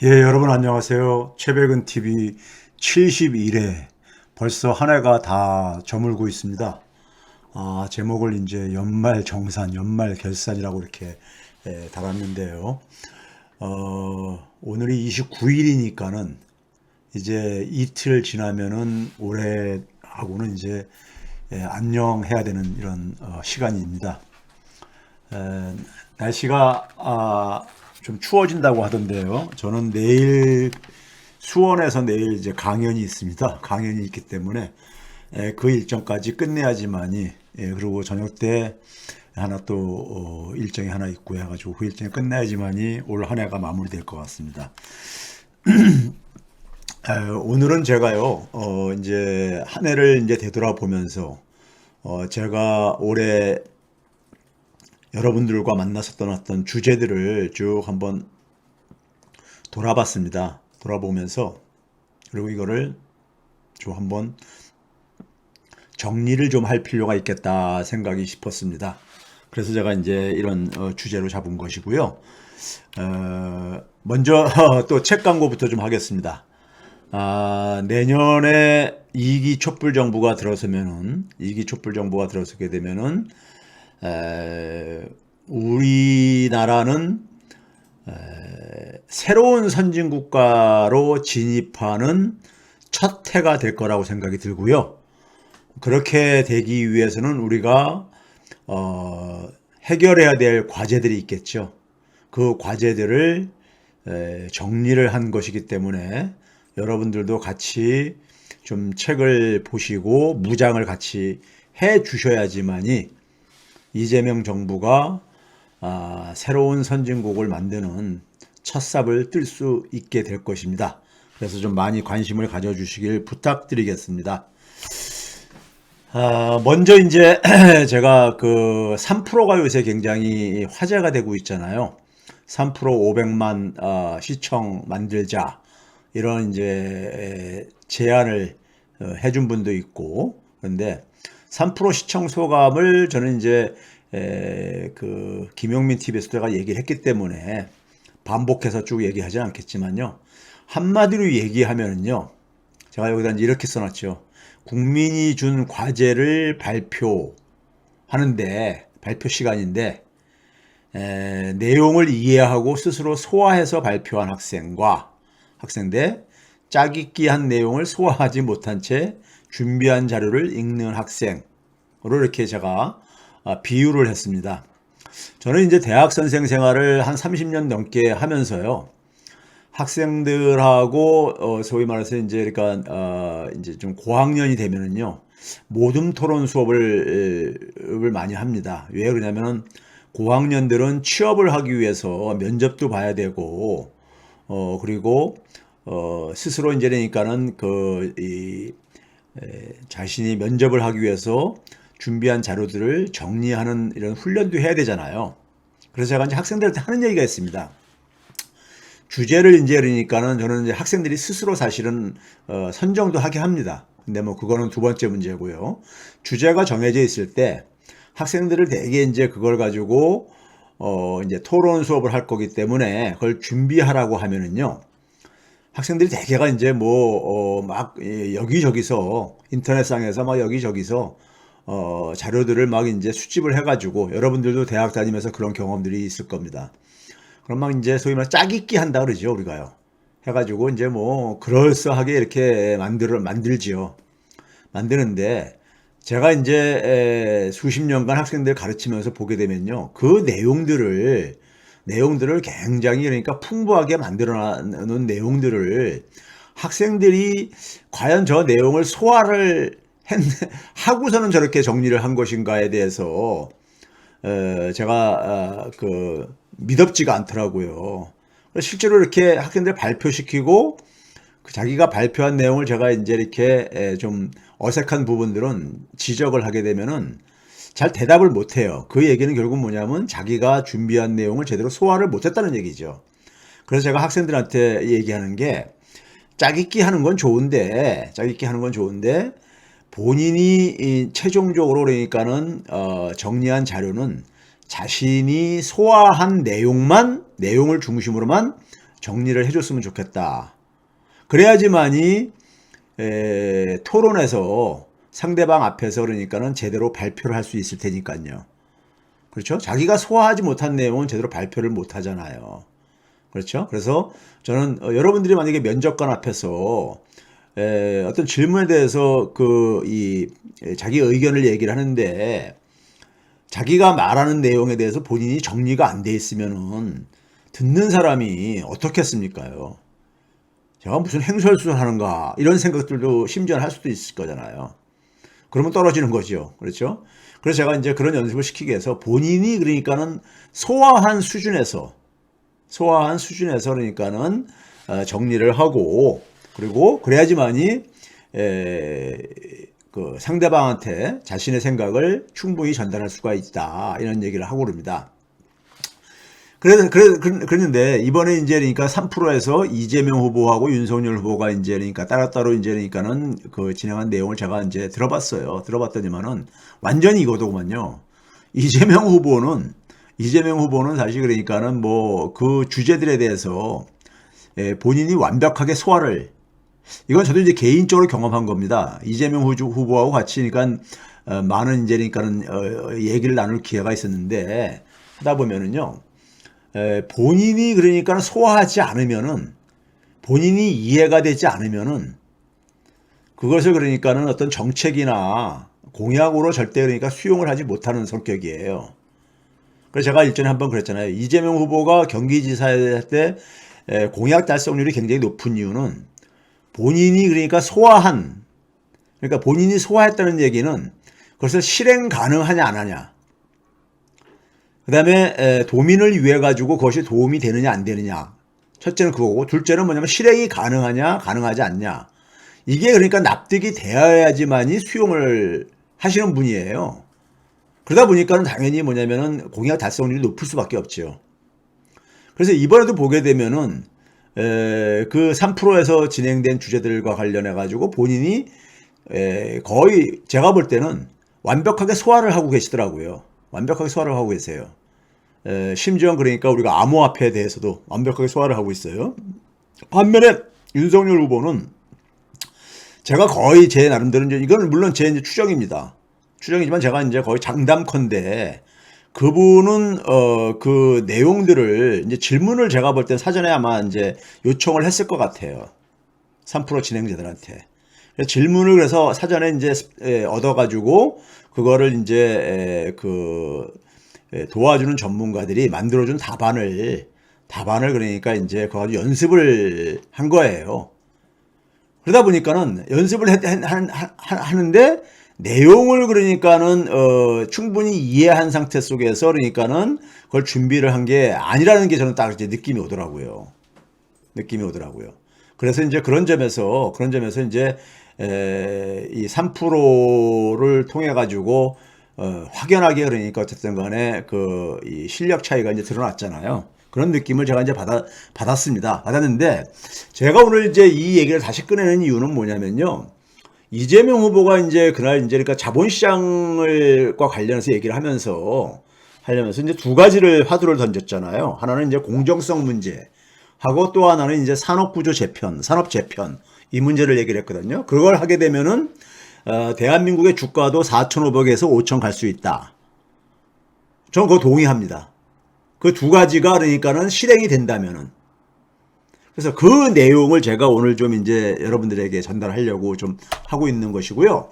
예, 여러분 안녕하세요. 최백은 TV 71회. 벌써 한 해가 다 저물고 있습니다. 제목을 이제 연말 정산, 연말 결산이라고 이렇게 달았는데요. 오늘이 29일이니까는 이제 이틀 지나면은 올해하고는 이제 안녕해야 되는 이런 시간입니다. 날씨가 좀 추워진다고 하던데요. 저는 내일 수원에서 내일 이제 강연이 있습니다. 강연이 있기 때문에 그 일정까지 끝내야지만이 그리고 저녁 때 하나 또 일정이 하나 있고 해가지고 그 일정이 끝나야지만이 올 한 해가 마무리될 것 같습니다. 오늘은 제가요 이제 한 해를 이제 되돌아보면서 제가 올해 여러분들과 만났었던 어떤 주제들을 쭉 한번 돌아봤습니다. 돌아보면서 그리고 이거를 좀 한번 정리를 좀 할 필요가 있겠다 생각이 싶었습니다. 그래서 제가 이제 이런 주제로 잡은 것이고요. 먼저 또 책 광고부터 좀 하겠습니다. 내년에 이기 촛불 정부가 들어서면은 이기 촛불 정부가 들어서게 되면은 우리나라는 새로운 선진국가로 진입하는 첫 해가 될 거라고 생각이 들고요. 그렇게 되기 위해서는 우리가 해결해야 될 과제들이 있겠죠. 그 과제들을 정리를 한 것이기 때문에 여러분들도 같이 좀 책을 보시고 무장을 같이 해 주셔야지만이 이재명 정부가 새로운 선진국을 만드는 첫 삽을 뜰 수 있게 될 것입니다. 그래서 좀 많이 관심을 가져주시길 부탁드리겠습니다. 먼저 이제 제가 그 3%가 요새 굉장히 화제가 되고 있잖아요. 3% 500만 시청 만들자 이런 이제 제안을 해준 분도 있고 그런데 3% 시청 소감을 저는 이제 그 김용민 TV에서 제가 얘기를 했기 때문에 반복해서 쭉 얘기하지 않겠지만요. 한마디로 얘기하면은요. 제가 여기다 이제 이렇게 써놨죠. 국민이 준 과제를 발표하는데 발표 시간인데 내용을 이해하고 스스로 소화해서 발표한 학생대 짜깁기한 내용을 소화하지 못한 채 준비한 자료를 읽는 학생으로 이렇게 제가 비유를 했습니다. 저는 이제 대학 선생 생활을 한 30년 넘게 하면서요. 학생들하고 소위 말해서 이제 그러니까 이제 좀 고학년이 되면은요. 모둠 토론 수업을 많이 합니다. 왜 그러냐면은 고학년들은 취업을 하기 위해서 면접도 봐야 되고 그리고 스스로 이제 그러니까는 자신이 면접을 하기 위해서 준비한 자료들을 정리하는 이런 훈련도 해야 되잖아요. 그래서 제가 이제 학생들한테 하는 얘기가 있습니다. 주제를 이제 그러니까는 저는 이제 학생들이 스스로 사실은 선정도 하게 합니다. 근데 뭐 그거는 두 번째 문제고요. 주제가 정해져 있을 때 학생들을 대개 이제 그걸 가지고 이제 토론 수업을 할 거기 때문에 그걸 준비하라고 하면은요. 학생들이 대개가 이제 막 여기저기서 인터넷상에서 막 여기저기서 자료들을 막 이제 수집을 해가지고 여러분들도 대학 다니면서 그런 경험들이 있을 겁니다. 그럼 막 이제 소위 말해 짜깁기 한다 그러죠 우리가요. 해가지고 이제 뭐 그럴싸하게 이렇게 만들지요. 만드는데 제가 이제 수십 년간 학생들 가르치면서 보게 되면요. 그 내용들을 굉장히 그러니까 풍부하게 만들어 놓은 내용들을 학생들이 과연 저 내용을 소화를 하고서는 저렇게 정리를 한 것인가에 대해서 제가 그 믿업지가 않더라고요. 실제로 이렇게 학생들 발표시키고 자기가 발표한 내용을 제가 이제 이렇게 좀 어색한 부분들은 지적을 하게 되면은 잘 대답을 못 해요. 그 얘기는 결국 뭐냐면 자기가 준비한 내용을 제대로 소화를 못 했다는 얘기죠. 그래서 제가 학생들한테 얘기하는 게 짜깁기 하는 건 좋은데 본인이 최종적으로 그러니까는 정리한 자료는 자신이 소화한 내용을 중심으로만 정리를 해줬으면 좋겠다. 그래야지만이 토론에서 상대방 앞에서 그러니까는 제대로 발표를 할 수 있을 테니까요. 그렇죠? 자기가 소화하지 못한 내용은 제대로 발표를 못 하잖아요. 그렇죠? 그래서 저는 여러분들이 만약에 면접관 앞에서 어떤 질문에 대해서 자기 의견을 얘기를 하는데 자기가 말하는 내용에 대해서 본인이 정리가 안 돼 있으면은 듣는 사람이 어떻겠습니까요? 제가 무슨 행설수설하는가 이런 생각들도 심지어 할 수도 있을 거잖아요. 그러면 떨어지는 거죠. 그렇죠? 그래서 제가 이제 그런 연습을 시키기 위해서 본인이 그러니까는 소화한 수준에서 그러니까는 정리를 하고 그리고 그래야지만이 그 상대방한테 자신의 생각을 충분히 전달할 수가 있다 이런 얘기를 하고 그럽니다. 그랬는데 이번에 이제 그러니까 3%에서 이재명 후보하고 윤석열 후보가 이제 그러니까 따로따로 이제 그러니까는 그 진행한 내용을 제가 이제 들어봤어요. 들어봤더니만은 완전히 이거더구만요. 이재명 후보는 사실 그러니까는 뭐 그 주제들에 대해서 본인이 완벽하게 소화를 이건 저도 이제 개인적으로 경험한 겁니다. 이재명 후보하고 같이 그러니까 많은 이제 그러니까는 얘기를 나눌 기회가 있었는데 하다 보면은요. 본인이 그러니까 소화하지 않으면은 본인이 이해가 되지 않으면은 그것을 그러니까는 어떤 정책이나 공약으로 절대 그러니까 수용을 하지 못하는 성격이에요. 그래서 제가 일전에 한번 그랬잖아요. 이재명 후보가 경기지사 할 때 공약 달성률이 굉장히 높은 이유는 본인이 그러니까 본인이 소화했다는 얘기는 그것을 실행 가능하냐 안 하냐. 그 다음에 도민을 위해 가지고 그것이 도움이 되느냐 안 되느냐. 첫째는 그거고 둘째는 뭐냐면 실행이 가능하냐 가능하지 않냐. 이게 그러니까 납득이 되어야지만이 수용을 하시는 분이에요. 그러다 보니까는 당연히 뭐냐면은 공약 달성률이 높을 수밖에 없죠. 그래서 이번에도 보게 되면은 그 3%에서 진행된 주제들과 관련해 가지고 본인이 거의 제가 볼 때는 완벽하게 소화를 하고 계시더라고요. 완벽하게 소화를 하고 계세요. 심지어 그러니까 우리가 암호화폐에 대해서도 완벽하게 소화를 하고 있어요. 반면에 윤석열 후보는 제가 거의 제 나름대로 이거는 물론 제 이제 추정입니다. 추정이지만 제가 이제 거의 장담컨대 그분은 그 내용들을 이제 질문을 제가 볼 때 사전에 아마 이제 요청을 했을 것 같아요. 3% 진행자들한테. 질문을 그래서 사전에 이제 얻어가지고 그거를 이제 도와주는 전문가들이 만들어준 답안을 그러니까 이제 그거 가지고 연습을 한 거예요. 그러다 보니까는 연습을 하는데 내용을 그러니까는 충분히 이해한 상태 속에서 그러니까는 그걸 준비를 한 게 아니라는 게 저는 딱 이제 느낌이 오더라고요. 그래서 이제 그런 점에서 이제 이 3%를 통해 가지고 확연하게 그러니까 어쨌든 간에 이 실력 차이가 이제 드러났잖아요. 그런 느낌을 제가 이제 받았는데 제가 오늘 이제 이 얘기를 다시 꺼내는 이유는 뭐냐면요. 이재명 후보가 이제 그날 이제 그러니까 자본시장과 관련해서 얘기를 하면서 이제 두 가지를 화두를 던졌잖아요. 하나는 이제 공정성 문제 하고 또 하나는 이제 산업 재편 이 문제를 얘기를 했거든요. 그걸 하게 되면은 대한민국의 주가도 4,500에서 5,000 갈 수 있다. 저는 그거 동의합니다. 그 두 가지가 그러니까는 실행이 된다면은. 그래서 그 내용을 제가 오늘 좀 이제 여러분들에게 전달하려고 좀 하고 있는 것이고요.